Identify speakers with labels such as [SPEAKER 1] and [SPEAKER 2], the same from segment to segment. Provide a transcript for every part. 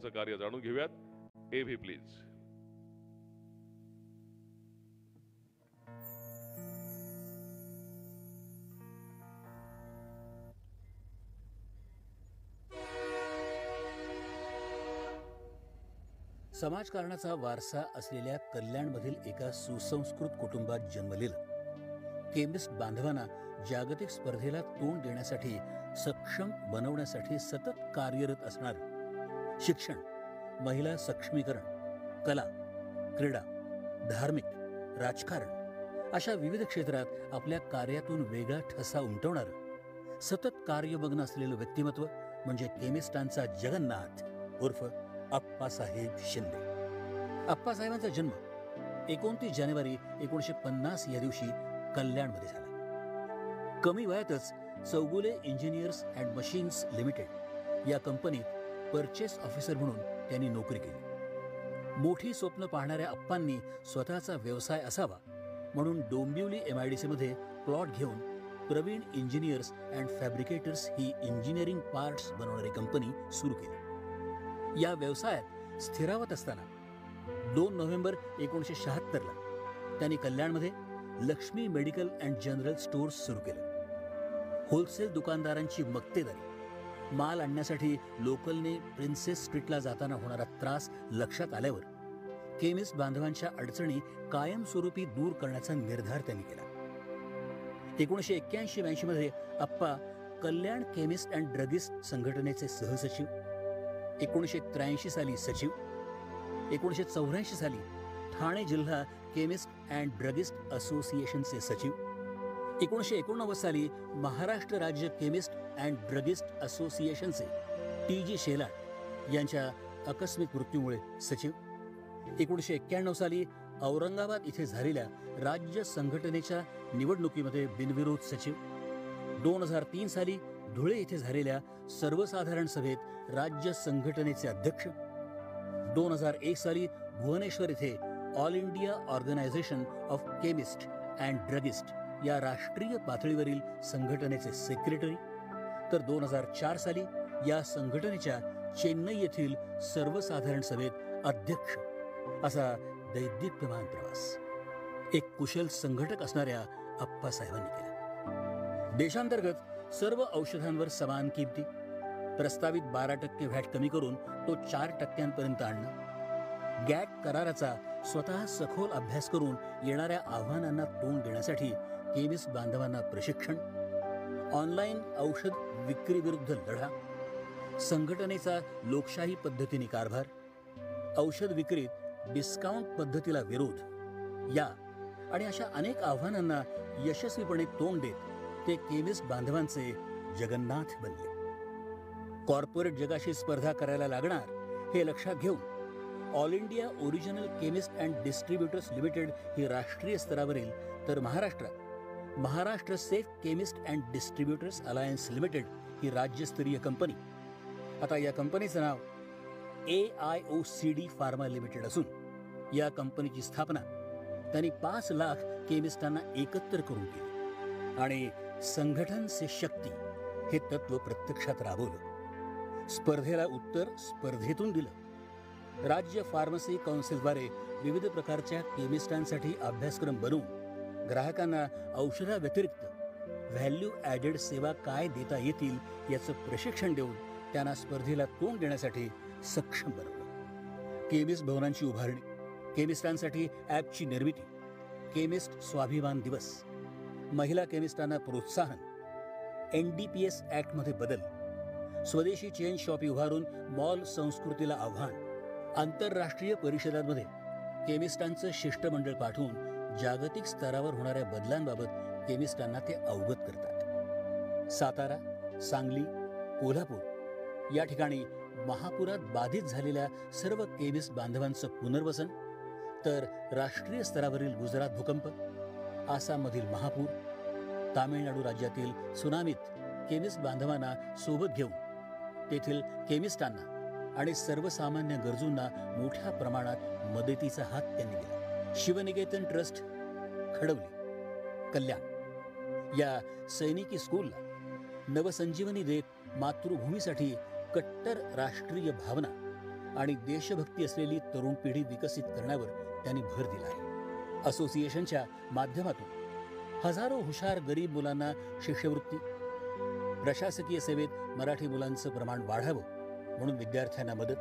[SPEAKER 1] बांधवांचं कार्य जाणून घेऊयात. एव्ही प्लीज.
[SPEAKER 2] समाजकारणाचा वारसा असलेल्या कल्याणमधील एका सुसंस्कृत कुटुंबात जन्मलेलं केमिस्ट बांधवांना जागतिक स्पर्धेला तोंड देण्यासाठी सक्षम बनवण्यासाठी सतत कार्यरत असणार शिक्षण, महिला सक्षमीकरण, कला, क्रीडा, धार्मिक, राजकारण अशा विविध क्षेत्रात आपल्या कार्यातून वेगळा ठसा उमटवणारं सतत कार्यमग्न असलेलं व्यक्तिमत्व म्हणजे केमिस्टांचा जगन्नाथ उर्फ अप्पासाहेब शिंदे. अप्पासाहेबांचा जन्म 29 जानेवारी 1950 या दिवशी कल्याणमध्ये झाला. कमी वयातच Chougule engineers and machines limited या कंपनीत परचेस ऑफिसर म्हणून त्यांनी नोकरी केली. मोठी स्वप्न पाहणाऱ्या अप्पांनी स्वतःचा व्यवसाय असावा म्हणून डोंबिवली MIDC मध्ये प्लॉट घेऊन प्रवीण इंजिनियर्स अँड फॅब्रिकेटर्स ही इंजिनिअरिंग पार्ट्स बनवणारी कंपनी सुरू केली. या व्यवसायात स्थिरावत असताना 2 नोव्हेंबर 1976 त्यांनी कल्याणमध्ये Lakshmi medical and general stores सुरू केलं. होलसेल दुकानदारांची मक्तेदारी, माल आणण्यासाठी लोकलने प्रिन्सेस स्ट्रीटला जाताना होणारा त्रास लक्षात आल्यावर केमिस्ट बांधवांच्या अडचणी कायमस्वरूपी दूर करण्याचा निर्धार त्यांनी केला. 1981-82 मध्ये अप्पा कल्याण केमिस्ट अँड ड्रगिस्ट संघटनेचे सहसचिव, 1983 साली सचिव, 1984 साली ठाणे जिल्हा केमिस्ट अँड ड्रगिस्ट असोसिएशनचे सचिव, 1989 साली महाराष्ट्र राज्य केमिस्ट अँड ड्रगिस्ट असोसिएशनचे TG शेलार यांच्या आकस्मिक मृत्यूमुळे सचिव, 1991 साली औरंगाबाद इथे झालेल्या राज्य संघटनेच्या निवडणुकीमध्ये बिनविरोध सचिव, 2003 साली धुळे इथे झालेल्या सर्वसाधारण सभेत राज्य संघटनेचे अध्यक्ष, 2001 साली भुवनेश्वर इथे all India organisation of chemist and druggist या राष्ट्रीय पातळीवरील संघटनेचे सेक्रेटरी, तर 2004 साली या संघटनेच्या चेन्नई येथील सर्वसाधारण सभेत अध्यक्ष असा दैदिप्यमान प्रवास एक कुशल संघटक असणाऱ्या अप्पासाहेबांनी केला. देशांतर्गत सर्व औषधांवर समान किमती, प्रस्तावित 12% व्हॅट कमी करून तो 4% आणणं, गॅट कराराचा स्वतः सखोल अभ्यास करून येणाऱ्या आव्हानांना तोंड देण्यासाठी केमिस्ट बांधवांना प्रशिक्षण, ऑनलाईन औषध विक्रीविरुद्ध लढा, संघटनेचा लोकशाही पद्धतीने कारभार, औषध विक्रीत डिस्काउंट पद्धतीला विरोध या आणि अशा अनेक आव्हानांना यशस्वीपणे तोंड देत ते केमिस्ट बांधवांचे जगन्नाथ बनले. कॉर्पोरेट जगाशी स्पर्धा करायला लागणार हे लक्षात घेऊन All India original chemist and distributors limited ही राष्ट्रीय स्तरावरील, तर महाराष्ट्रात Maharashtra safe chemist and distributors alliance limited ही राज्यस्तरीय कंपनी. आता या कंपनीचं नाव AIOCD फार्मा लिमिटेड असून या कंपनीची स्थापना त्यांनी 5 लाख केमिस्टांना एकत्र करून केली आणि संघटन से शक्ती हे तत्व प्रत्यक्षात राबवलं. स्पर्धेला उत्तर स्पर्धेतून दिलं. राज्य फार्मसी काउन्सिलद्वारे विविध प्रकारच्या केमिस्टांसाठी अभ्यासक्रम बनवून ग्राहकांना औषधाव्यतिरिक्त व्हॅल्यू ॲडेड सेवा काय देता येतील याचं प्रशिक्षण देऊन त्यांना स्पर्धेला तोंड देण्यासाठी सक्षम बनवलं. केमिस्ट भवनांची उभारणी, केमिस्टांसाठी ॲपची निर्मिती, केमिस्ट स्वाभिमान दिवस, महिला केमिस्टांना प्रोत्साहन, NDPS ॲक्टमध्ये बदल, स्वदेशी चेन शॉपी उभारून मॉल संस्कृतीला आव्हान, आंतरराष्ट्रीय परिषदांमध्ये केमिस्टांचं शिष्टमंडळ पाठवून जागतिक स्तरावर होणाऱ्या बदलांबाबत केमिस्टांना ते अवगत करतात. सातारा, सांगली, कोल्हापूर या ठिकाणी महापुरात बाधित झालेल्या सर्व केमिस्ट बांधवांचं पुनर्वसन, तर राष्ट्रीय स्तरावरील गुजरात भूकंप, आसाममधील महापूर, तामिळनाडू राज्यातील सुनामीत केमिस्ट बांधवांना सोबत घेऊन तेथील केमिस्टांना आणि सर्वसामान्य गरजूंना मोठ्या प्रमाणात मदतीचा हात त्यांनी दिला. शिवनिकेतन ट्रस्ट, खडवली, कल्याण या सैनिकी स्कूलला नवसंजीवनी देत मातृभूमीसाठी कट्टर राष्ट्रीय भावना आणि देशभक्ती असलेली तरुण पिढी विकसित करण्यावर त्यांनी भर दिला आहे. असोसिएशनच्या माध्यमातून हजारो हुशार गरीब मुलांना शिष्यवृत्ती, प्रशासकीय सेवेत मराठी मुलांचं प्रमाण वाढावं म्हणून विद्यार्थ्यांना मदत,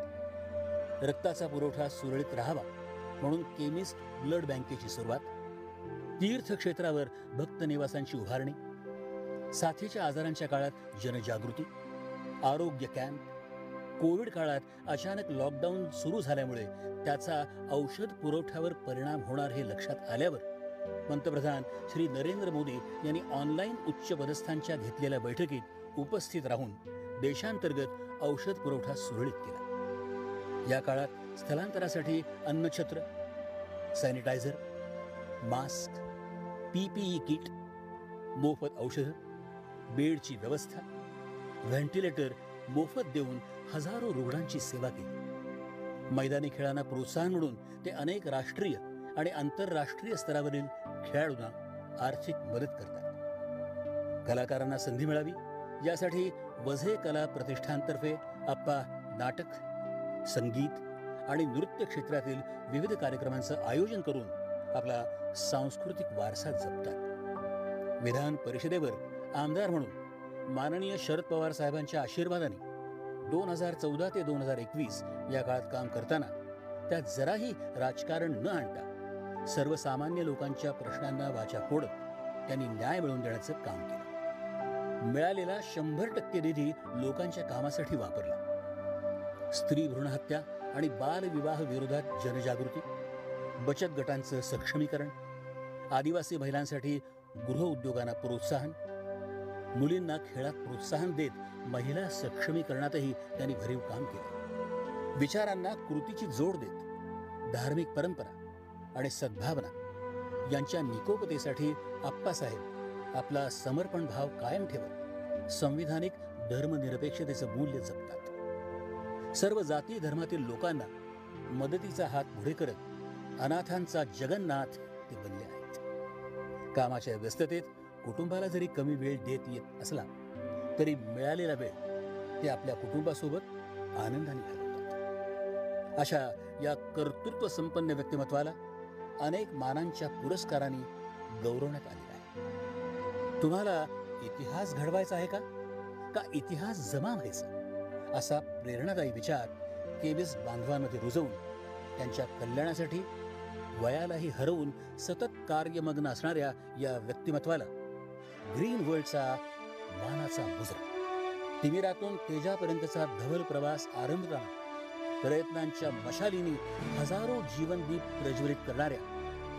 [SPEAKER 2] रक्ताचा पुरवठा सुरळीत राहावा म्हणून केमिस्ट ब्लड बँकेची सुरुवात, तीर्थक्षेत्रावर भक्त निवासांची उभारणी, साथीच्या आजारांच्या काळात जनजागृती, आरोग्य कॅम्प, कोविड काळात अचानक लॉकडाऊन सुरू झाल्यामुळे त्याचा औषध पुरवठ्यावर परिणाम होणार हे लक्षात आल्यावर पंतप्रधान श्री नरेंद्र मोदी यांनी ऑनलाईन उच्च पदस्थांच्या घेतलेल्या बैठकीत उपस्थित राहून देशांतर्गत औषध पुरवठा सुरळीत केला. या काळात स्थलांतरासाठी अन्नछत्र, सॅनिटायझर, मास्क, PPE किट, मोफत औषधं, बेडची व्यवस्था, व्हेंटिलेटर मोफत देऊन हजारो रुग्णांची सेवा केली. मैदानी खेळांना प्रोत्साहन म्हणून ते अनेक राष्ट्रीय आणि आंतरराष्ट्रीय स्तरावरील खेळाडूंना आर्थिक मदत करतात. कलाकारांना संधी मिळावी यासाठी वझे कला प्रतिष्ठानतर्फे आप्पा नाटक, संगीत आणि नृत्य क्षेत्रातील विविध कार्यक्रमांचं आयोजन करून आपला सांस्कृतिक वारसा जपतात. विधान परिषदेवर आमदार म्हणून माननीय शरद पवार साहेबांच्या आशीर्वादाने 2014 ते 2021 या काळात काम करताना त्यात जराही राजकारण न आणता सर्वसामान्य लोकांच्या प्रश्नांना वाचा फोडत त्यांनी न्याय मिळवून देण्याचं काम केलं. मिळालेला 100% निधी लोकांच्या कामासाठी वापरला. स्त्री भ्रूणहत्या आणि बालविवाह विरोधात जनजागृती, बचत गटांचं सक्षमीकरण, आदिवासी महिलांसाठी गृहउद्योगांना प्रोत्साहन, मुलींना खेळात प्रोत्साहन देत महिला सक्षमीकरणातही त्यांनी भरीव काम केलं. विचारांना कृतीची जोड देत धार्मिक परंपरा आणि सद्भावना यांच्या निकोपतेसाठी आप्पासाहेब आपला समर्पण भाव कायम ठेवत संविधानिक धर्मनिरपेक्षतेचं मूल्य जपतात. सर्व जाती धर्मातील लोकांना मदतीचा हात पुढे करत अनाथांचा जगन्नाथ ते बनले आहेत. कामाच्या व्यस्ततेत कुटुंबाला जरी कमी वेळ देत येत असला तरी मिळालेला वेळ ते आपल्या कुटुंबासोबत आनंदाने घालवतात. अशा या कर्तृत्व संपन्न व्यक्तिमत्वाला अनेक मानांच्या पुरस्कारांनी गौरवण्यात आलेला आहे. तुम्हाला इतिहास घडवायचा आहे का इतिहास जमा व्हायचा, असा प्रेरणादायी विचार केमिस्ट बांधवांमध्ये रुजवून त्यांच्या कल्याणासाठी वयालाही हरवून सतत कार्यमग्न असणाऱ्या या व्यक्तिमत्वाला ग्रीन वर्ल्डचा मानाचा मुजरा, तिमिरातून तेजापर्यंतचा धवल प्रवास आरंभताना प्रयत्नांच्या मशालीनी हजारो जीवनदीप प्रज्वलित करणाऱ्या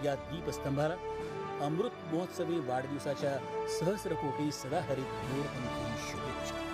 [SPEAKER 2] या दीपस्तंभाला अमृत महोत्सवी वाढदिवसाच्या सहस्र कोटी सदाहरित मोरपंखी शुभेच्छा.